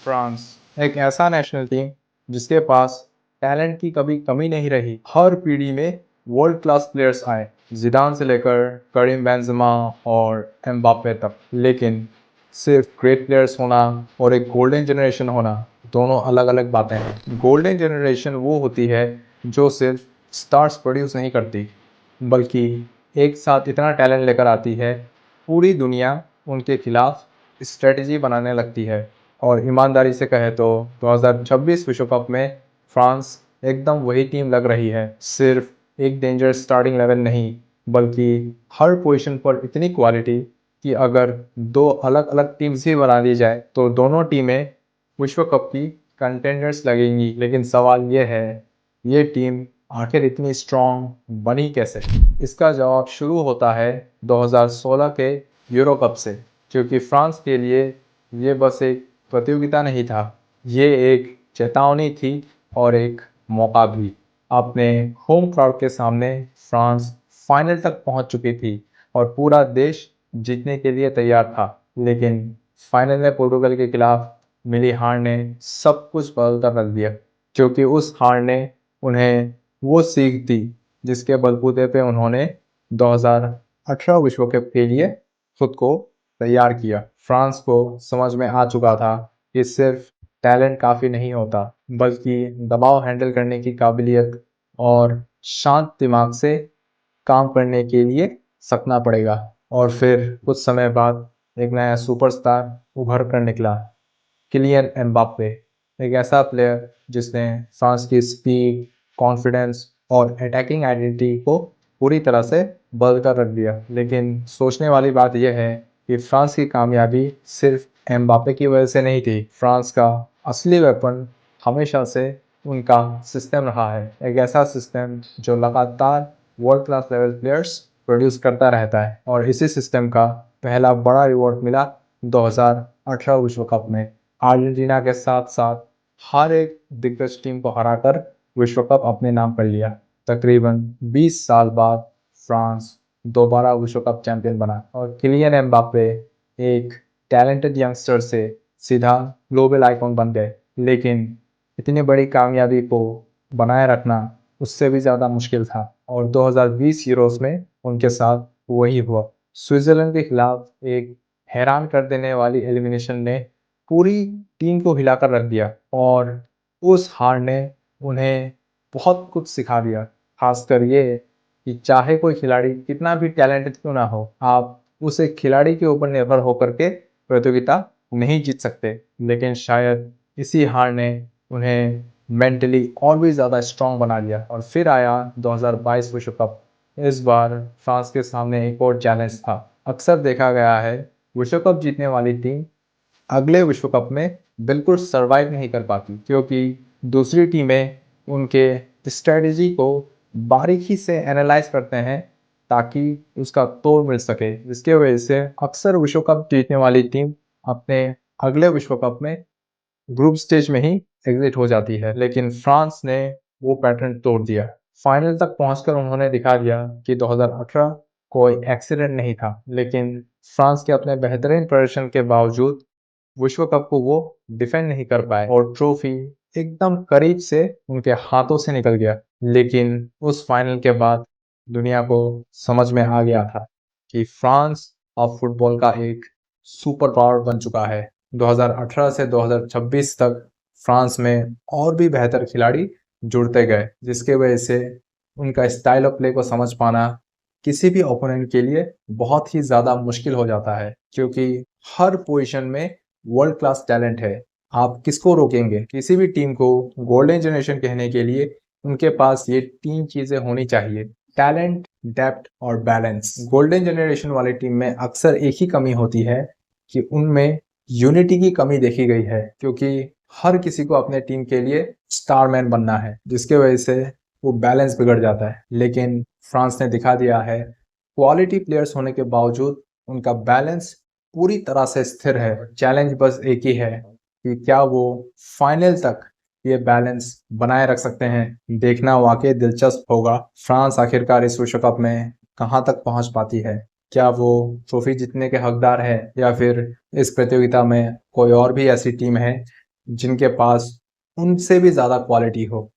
France एक ऐसा national team जिसके पास टैलेंट की कभी कमी नहीं रही। हर पीढ़ी में वर्ल्ड क्लास प्लेयर्स आए, जिदान से लेकर करीम बेंजेमा और एम्बाप्पे तक। लेकिन सिर्फ ग्रेट प्लेयर्स होना और एक गोल्डन जनरेशन होना दोनों अलग अलग बातें हैं। गोल्डन जनरेशन वो होती है जो सिर्फ स्टार्स प्रोड्यूस नहीं करती, बल्कि एक साथ इतना टैलेंट लेकर आती है पूरी दुनिया उनके खिलाफ स्ट्रेटजी बनाने लगती है। और ईमानदारी से कहे तो 2026 विश्व कप में फ्रांस एकदम वही टीम लग रही है। सिर्फ एक डेंजरस स्टार्टिंग लेवल नहीं, बल्कि हर पोजीशन पर इतनी क्वालिटी कि अगर दो अलग अलग टीम्स ही बना दी जाए तो दोनों टीमें विश्व कप की कंटेंडर्स लगेंगी। लेकिन सवाल ये है, ये टीम आखिर इतनी स्ट्रॉन्ग बनी कैसे? इसका जवाब शुरू होता है 2016 के यूरो कप से, क्योंकि फ्रांस के लिए ये बस एक प्रतियोगिता नहीं था, ये एक चेतावनी थी और एक मौका भी। अपने होम क्राउड के सामने फ्रांस फाइनल तक पहुंच चुकी थी और पूरा देश जीतने के लिए तैयार था। लेकिन फाइनल में पोर्टुगल के खिलाफ मिली हार ने सब कुछ बदल कर रख दिया, क्योंकि उस हार ने उन्हें वो सीख दी जिसके बलबूते पे उन्होंने 2018 विश्व कप के लिए खुद को तैयार किया। फ्रांस को समझ में आ चुका था कि सिर्फ टैलेंट काफ़ी नहीं होता, बल्कि दबाव हैंडल करने की काबिलियत और शांत दिमाग से काम करने के लिए सकना पड़ेगा। और फिर कुछ समय बाद एक नया सुपरस्टार उभर कर निकला, किलियन एम्बाप्पे। एक ऐसा प्लेयर जिसने फ्रांस की स्पीड, कॉन्फिडेंस और अटैकिंग आइडेंटिटी को पूरी तरह से बदल कर रख दिया। लेकिन सोचने वाली बात यह है कि फ्रांस की कामयाबी सिर्फ एम्बाप्पे की वजह से नहीं थी। फ्रांस का असली वेपन हमेशा से उनका सिस्टम रहा है, एक ऐसा सिस्टम जो लगातार world class level players produce करता रहता है। और इसी सिस्टम का पहला बड़ा रिवॉर्ड मिला 2018 विश्व कप में। अर्जेंटीना के साथ साथ हर एक दिग्गज टीम को हराकर विश्व कप अपने नाम कर लिया। तकरीबन 20 साल बाद फ्रांस दोबारा विश्व कप चैंपियन बना और किलियन एम्बाप्पे एक टैलेंटेड यंगस्टर से सीधा ग्लोबल आइकॉन बन गए। लेकिन इतनी बड़ी कामयाबी को बनाए रखना उससे भी ज़्यादा मुश्किल था और 2020 यूरोस में उनके साथ वही हुआ। स्विट्जरलैंड के खिलाफ एक हैरान कर देने वाली एलिमिनेशन ने पूरी टीम को हिलाकर रख दिया और उस हार ने उन्हें बहुत कुछ सिखा दिया। खासकर ये कि चाहे कोई खिलाड़ी कितना भी टैलेंटेड क्यों ना हो, आप उस एक खिलाड़ी के ऊपर निर्भर होकर के प्रतियोगिता नहीं जीत सकते। लेकिन शायद इसी हार ने उन्हें मेंटली और भी ज़्यादा स्ट्रांग बना दिया। और फिर आया 2022 विश्व कप। इस बार फ्रांस के सामने एक और चैलेंज था। अक्सर देखा गया है विश्व कप जीतने वाली टीम अगले विश्व कप में बिल्कुल सरवाइव नहीं कर पाती, क्योंकि दूसरी टीमें उनके स्ट्रेटजी को बारीकी से एनालाइज करते हैं ताकि उसका तोड़ मिल सके, जिसके वजह से अक्सर विश्व कप जीतने वाली टीम अपने अगले विश्व कप में ग्रुप स्टेज में ही एग्जिट हो जाती है। लेकिन फ्रांस ने वो पैटर्न तोड़ दिया। फाइनल तक पहुंचकर उन्होंने दिखा दिया कि 2018 कोई एक्सीडेंट नहीं था। लेकिन फ्रांस के अपने बेहतरीन प्रदर्शन के बावजूद विश्व कप को वो डिफेंड नहीं कर पाए और ट्रॉफी एकदम करीब से उनके हाथों से निकल गया। लेकिन उस फाइनल के बाद दुनिया को समझ में आ गया था कि फ्रांस अब फुटबॉल का एक सुपर पावर बन चुका है। 2018 से 2026 तक फ्रांस में और भी बेहतर खिलाड़ी जुड़ते गए, जिसके वजह से उनका स्टाइल ऑफ प्ले को समझ पाना किसी भी ओपोनेंट के लिए बहुत ही ज़्यादा मुश्किल हो जाता है, क्योंकि हर पोजीशन में वर्ल्ड क्लास टैलेंट है। आप किसको रोकेंगे? किसी भी टीम को गोल्डन जनरेशन कहने के लिए उनके पास ये 3 चीज़ें होनी चाहिए: टैलेंट, डेप्थ और बैलेंस। गोल्डन जनरेशन वाली टीम में अक्सर एक ही कमी होती है कि उनमें यूनिटी की कमी देखी गई है, क्योंकि हर किसी को अपने टीम के लिए स्टारमैन बनना है, जिसके वजह से वो बैलेंस बिगड़ जाता है। लेकिन फ्रांस ने दिखा दिया है क्वालिटी प्लेयर्स होने के बावजूद उनका बैलेंस पूरी तरह से स्थिर है। चैलेंज बस एक ही है कि क्या वो फाइनल तक ये बैलेंस बनाए रख सकते हैं। देखना वाकई दिलचस्प होगा, फ्रांस आखिरकार इस विश्व कप में कहां तक पहुंच पाती है। क्या वो ट्रॉफी जीतने के हकदार है या फिर इस प्रतियोगिता में कोई और भी ऐसी टीम है जिनके पास उनसे भी ज़्यादा क्वालिटी हो।